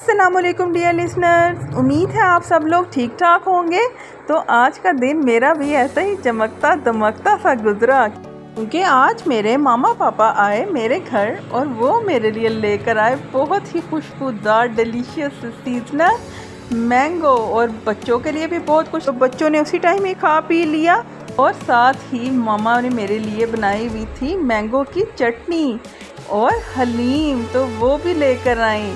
अस्सलामुअलैकुम dear listeners, उम्मीद है आप सब लोग ठीक ठाक होंगे। तो आज का दिन मेरा भी ऐसा ही चमकता दमकता सा गुजरा, क्योंकि आज मेरे मामा पापा आए मेरे घर और वो मेरे लिए लेकर आए बहुत ही खुशबूदार डिलीशियस सीजनल मैंगो, और बच्चों के लिए भी बहुत कुछ। तो बच्चों ने उसी टाइम ही खा पी लिया, और साथ ही मामा ने मेरे लिए बनाई हुई थी मैंगो की चटनी और हलीम, तो वो भी लेकर आई।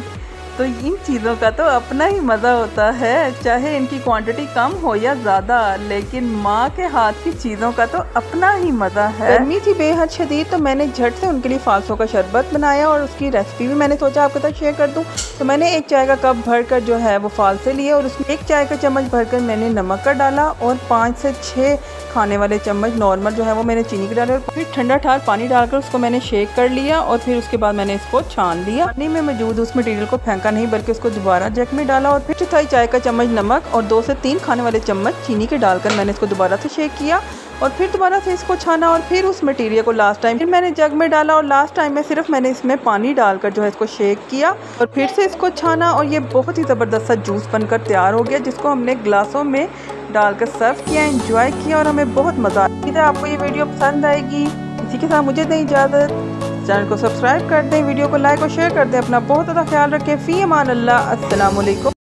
तो इन चीज़ों का तो अपना ही मज़ा होता है, चाहे इनकी क्वांटिटी कम हो या ज़्यादा, लेकिन माँ के हाथ की चीज़ों का तो अपना ही मज़ा है। गर्मी थी बेहद शदीद, तो मैंने झट से उनके लिए फालसों का शरबत बनाया और उसकी रेसिपी भी मैंने सोचा आपके साथ शेयर कर दूं। तो मैंने 1 चाय का कप भरकर जो है वो फालसे लिए, और उसमें 1 चाय का चम्मच भरकर मैंने नमक का डाला, और 5 से 6 खाने वाले चम्मच नॉर्मल जो है वो मैंने चीनी के डाले, और फिर ठंडा ठार पानी डालकर उसको मैंने शेक कर लिया, और फिर उसके बाद मैंने इसको छान लिया। पानी में मौजूद उस मटेरियल को फेंका नहीं, बल्कि उसको दोबारा जग में डाला, और फिर 4 चाय का चम्मच नमक और 2 से 3 खाने वाले चम्मच चीनी के डालकर मैंने इसको दोबारा से शेक किया, और फिर दोबारा से इसको छाना, और फिर उस मटेरियल को लास्ट टाइम फिर मैंने जग में डाला, और लास्ट टाइम में सिर्फ मैंने इसमें पानी डालकर जो है इसको शेक किया, और फिर से इसको छाना, और ये बहुत ही ज़बरदस्त सा जूस बनकर तैयार हो गया, जिसको हमने ग्लासों में डालकर सर्व किया, एंजॉय किया, और हमें बहुत मज़ा आया। आपको ये वीडियो पसंद आएगी। इसी के साथ मुझे दें इजाज़त, चैनल को सब्सक्राइब कर दें, वीडियो को लाइक और शेयर कर दें। अपना बहुत ज़्यादा ख्याल रखें। फ़ी अमान अल्लाह। अस्सलाम वालेकुम।